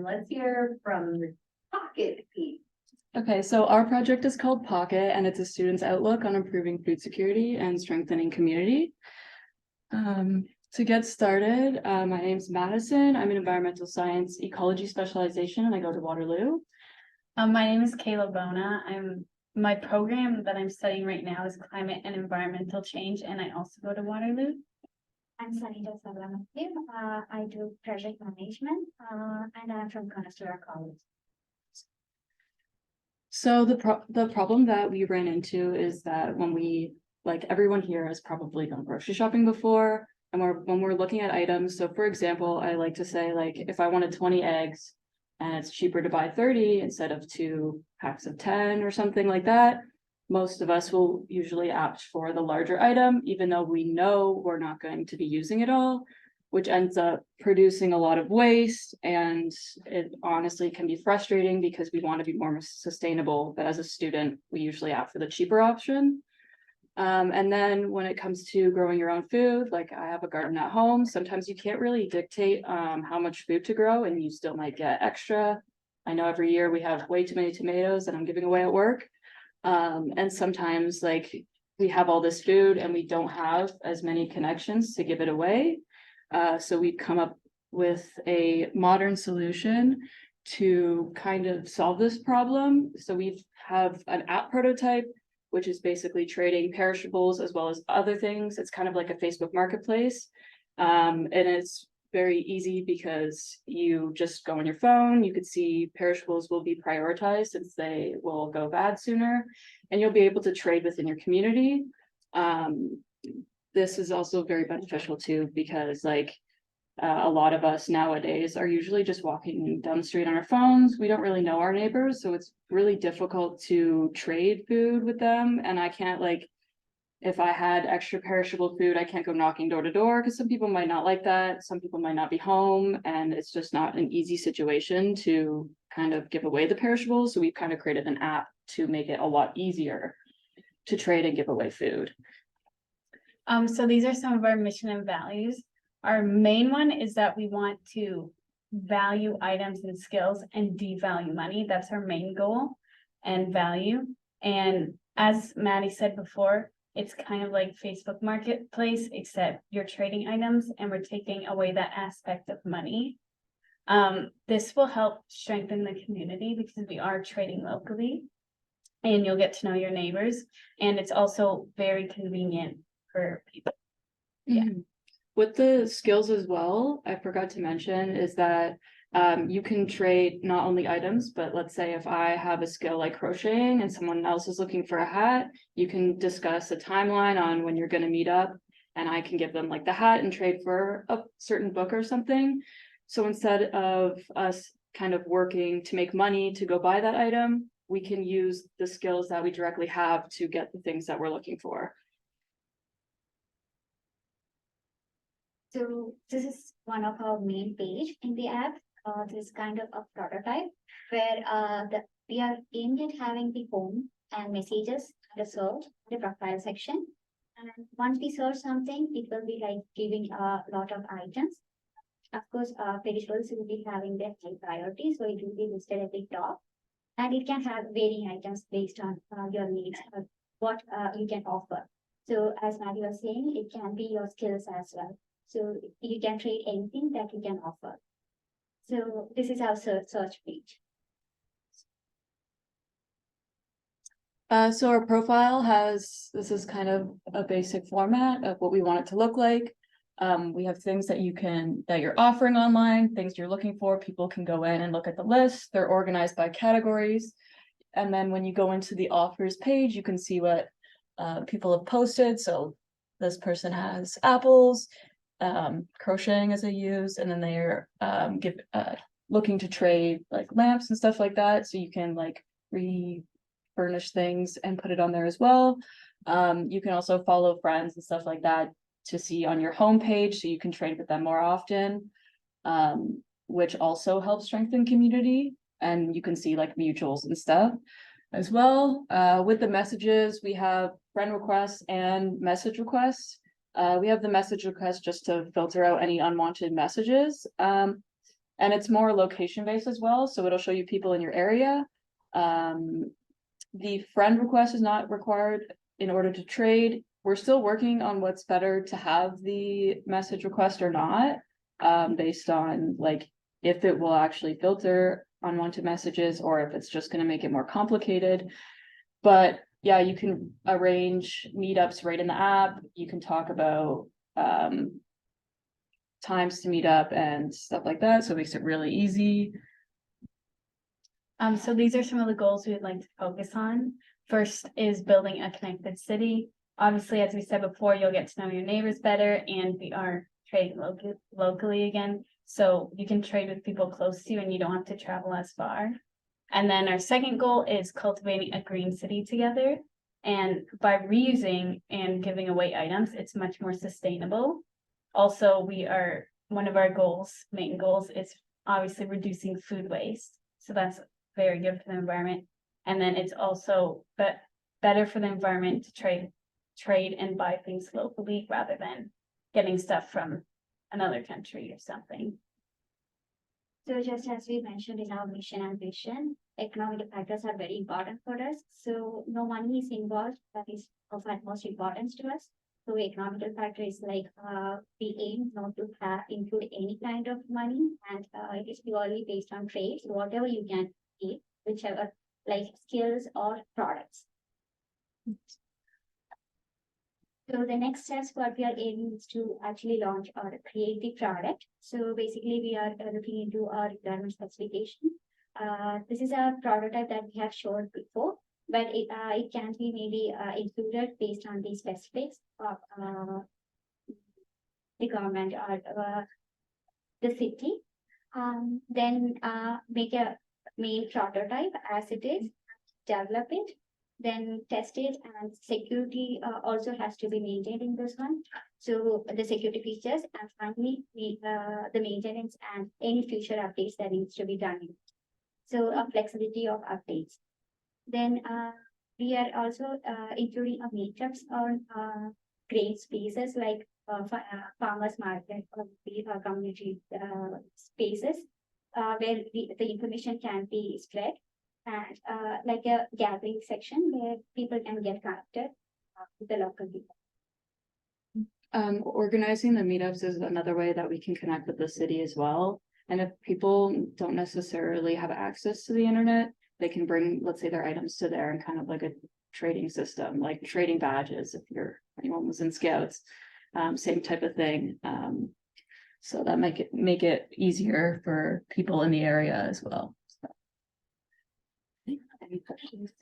let's hear from the Pocket piece. Okay, so our project is called Pocket, and it's a student's outlook on improving food security and strengthening community. To get started, my name's Madison. I'm an environmental science ecology specialization, and I go to Waterloo. My name is Kayla Bona. My program that I'm studying right now is climate and environmental change, and I also go to Waterloo. I'm Sanita Sabramathiv. I do project management, and I'm from NurtureWR College. So the problem that we ran into is that when everyone here has probably gone grocery shopping before, and when we're looking at items. So for example, I like to say, like, if I wanted 20 eggs and it's cheaper to buy 30 instead of 2 packs of 10 or something like that, most of us will usually opt for the larger item, even though we know we're not going to be using it all, which ends up producing a lot of waste. And it honestly can be frustrating because we want to be more sustainable, but as a student, we usually opt for the cheaper option. And then when it comes to growing your own food, like I have a garden at home, sometimes you can't really dictate how much food to grow, and you still might get extra. I know every year we have way too many tomatoes that I'm giving away at work. And sometimes we have all this food and we don't have as many connections to give it away. So we've come up with a modern solution to kind of solve this problem. So we have an app prototype, which is basically trading perishables as well as other things. It's kind of like a Facebook marketplace. And it's very easy because you just go on your phone, you could see perishables will be prioritized since they will go bad sooner, and you'll be able to trade within your community. This is also very beneficial too, because a lot of us nowadays are usually just walking down the street on our phones. We don't really know our neighbors, so it's really difficult to trade food with them. And I can't, if I had extra perishable food, I can't go knocking door to door because some people might not like that. Some people might not be home, and it's just not an easy situation to kind of give away the perishables. So we've kind of created an app to make it a lot easier to trade and give away food. So these are some of our mission and values. Our main one is that we want to value items and skills and devalue money. That's our main goal and value. And as Maddie said before, it's kind of like Facebook Marketplace, except you're trading items and we're taking away that aspect of money. This will help strengthen the community because we are trading locally and you'll get to know your neighbors. And it's also very convenient for people. Yeah. With the skills as well, I forgot to mention is that you can trade not only items, but let's say if I have a skill like crocheting and someone else is looking for a hat, you can discuss a timeline on when you're going to meet up, and I can give them the hat and trade for a certain book or something. So instead of us kind of working to make money to go buy that item, we can use the skills that we directly have to get the things that we're looking for. So this is one of our main page in the app. This is kind of a prototype where we are aimed at having the home and messages, the search, the profile section. And once we search something, it will be giving a lot of items. Of course, perishables will be having their high priority, so it will be listed at the top. And it can have varying items based on your needs, what you can offer. So as Maddie was saying, it can be your skills as well. So you can trade anything that you can offer. So this is our search page. So our profile this is kind of a basic format of what we want it to look like. We have things that you're offering online, things you're looking for. People can go in and look at the list. They're organized by categories. And then when you go into the offers page, you can see what people have posted. So this person has apples, crocheting as they use, and then they're looking to trade lamps and stuff like that, so you can refurnish things and put it on there as well. You can also follow friends and stuff like that to see on your homepage, so you can trade with them more often, which also helps strengthen community, and you can see mutuals and stuff as well. With the messages, we have friend requests and message requests. We have the message request just to filter out any unwanted messages. And it's more location based as well, so it'll show you people in your area. The friend request is not required in order to trade. We're still working on what's better to have the message request or not, based on like if it will actually filter unwanted messages or if it's just gonna make it more complicated. But yeah, you can arrange meetups right in the app. You can talk about times to meet up and stuff like that, so it makes it really easy. So these are some of the goals we would like to focus on. First is building a connected city. Obviously, as we said before, you'll get to know your neighbors better, and we are trading locally again. So you can trade with people close to you and you don't have to travel as far. And then our second goal is cultivating a green city together. And by reusing and giving away items, it's much more sustainable. Also, one of our main goals is obviously reducing food waste. So that's very good for the environment. And then it's also better for the environment to trade and buy things locally rather than getting stuff from another country or something. So just as we mentioned in our mission and vision, economic factors are very important for us. So no money is involved, that is of utmost importance to us. So economical factor is like we aim not to include any kind of money, and it is purely based on trade. So whatever you can give, whichever like skills or products. So the next steps what we are aiming is to actually launch or create the product. So basically we are looking into our requirement specification. This is a prototype that we have shown before, but it can be maybe included based on the specifics of the government or the city. Then make a main prototype as it is, develop it, then test it, and security also has to be maintained in this one. So the security features, and finally the maintenance and any future updates that needs to be done. So a flexibility of updates. Then we are also including a meetups on great spaces like farmers market or the community spaces where the information can be spread, and like a gathering section where people can get connected with the local people. Organizing the meetups is another way that we can connect with the city as well. And if people don't necessarily have access to the internet, they can bring, let's say, their items to there and kind of like a trading system, like trading badges. If anyone was in Scouts, same type of thing. So that make it easier for people in the area as well. So. Any questions?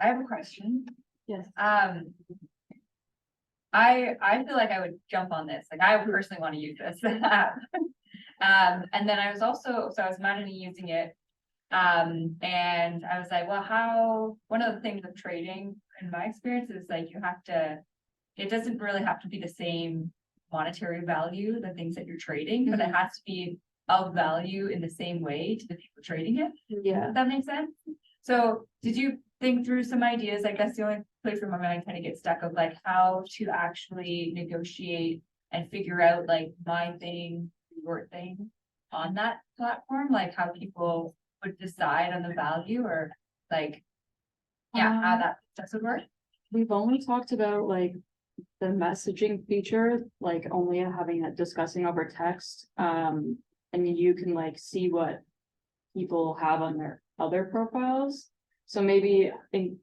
I have a question. Yes. I feel like I would jump on this. Like I personally want to use this app. And then I was manually using it. And I was like, well, one of the things with trading in my experience is like it doesn't really have to be the same monetary value, the things that you're trading, but it has to be of value in the same way to the people trading it. Yeah. Does that make sense? So did you think through some ideas? I guess the only place where my mind kind of gets stuck of like how to actually negotiate and figure out like my thing, your thing on that platform, like how people would decide on the value or like, how that stuff would work. We've only talked about like the messaging feature, like only having it discussing over text. And you can like see what people have on their other profiles. So maybe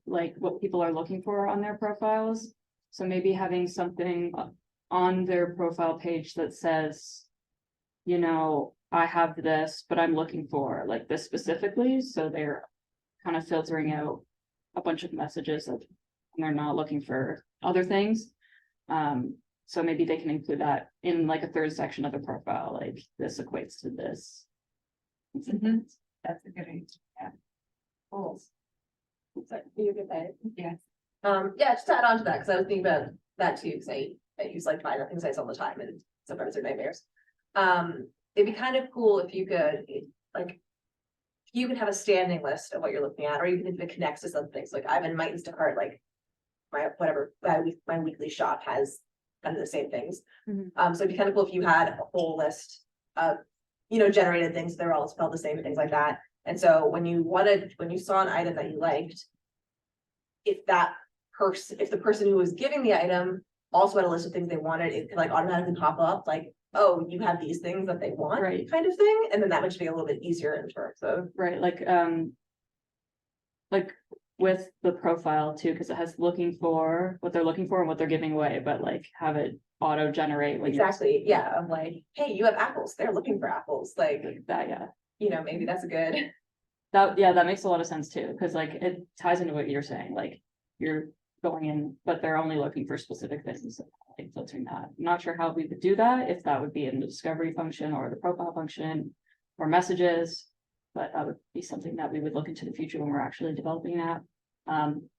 like what people are looking for on their profiles. So maybe having something on their profile page that says, you know, I have this, but I'm looking for like this specifically. So they're kind of filtering out a bunch of messages that they're not looking for other things. So maybe they can include that in like a third section of the profile, like this equates to this. Mm-hmm. That's a good idea. Yeah. Cool. You get that? Yeah. Yeah, just to add on to that, because I was thinking about that too, because I use like minor insights all the time, and sometimes they're nightmares. It'd be kind of cool if you could like you can have a standing list of what you're looking at, or even if it connects to something, so like I'm in my Instacart, like. My weekly shop has kind of the same things. Mhm. So it'd be kind of cool if you had a whole list of, you know, generated things, they're all spelled the same and things like that. And so when you saw an item that you liked. If the person who was giving the item also had a list of things they wanted, it could like automatically pop up, like, oh, you have these things that they want, Right. kind of thing, and then that would just be a little bit easier in terms of. Right, like with the profile too, because it has looking for what they're looking for and what they're giving away, but like have it auto generate when you're Exactly, yeah, of like, hey, you have apples, they're looking for apples, like, like that, yeah. you know, maybe that's a good. That makes a lot of sense too, because like it ties into what you're saying, like you're going in, but they're only looking for specific things. Like filtering that. I'm not sure how we would do that, if that would be in the discovery function or the profile function or messages. But that would be something that we would look into the future when we're actually developing that.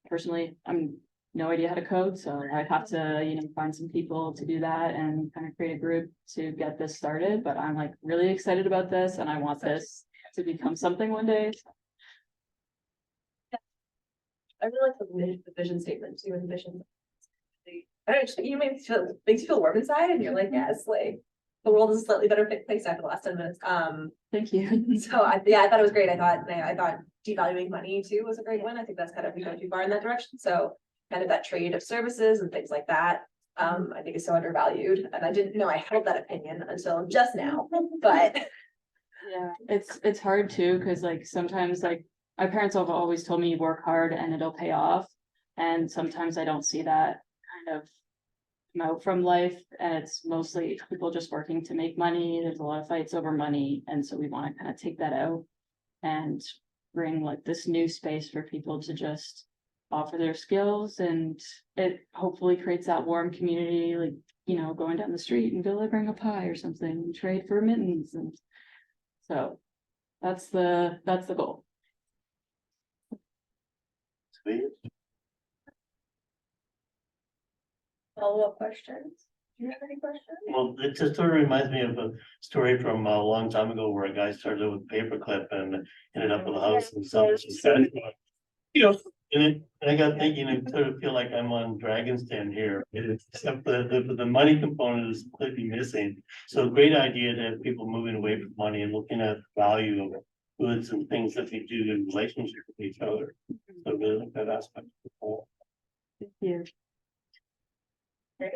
Personally, I'm no idea how to code, so I'd have to, you know, find some people to do that and kind of create a group to get this started. But I'm like really excited about this and I want this to become something one day. I really like the vision statement too, and vision. I don't know, you makes you feel warm inside, and you're like, yes, like, the world is a slightly better place after the last 10 minutes. Thank you. So I thought it was great. I thought devaluing money too was a great one. I think that's kind of, we go too far in that direction. So kind of that trade of services and things like that, I think is so undervalued. And I didn't know I held that opinion until just now, but. Yeah, it's hard too, because like sometimes like my parents have always told me work hard and it'll pay off. And sometimes I don't see that kind of come out from life, and it's mostly people just working to make money. There's a lot of fights over money, and so we want to kind of take that out and bring like this new space for people to just offer their skills, and it hopefully creates that warm community, like, you know, going down the street and delivering a pie or something and trade for mittens. And so that's the goal. Sweet. Follow-up questions? Do you have any questions? Well, it just sort of reminds me of a story from a long time ago where a guy started with paperclip and ended up with a house and something. You know, and I got thinking, I sort of feel like I'm on Dragon's Den here, except the money component is completely missing. So great idea to have people moving away from money and looking at the value of goods and things that we do in relationship with each other. So really like that aspect. Thank you. Great.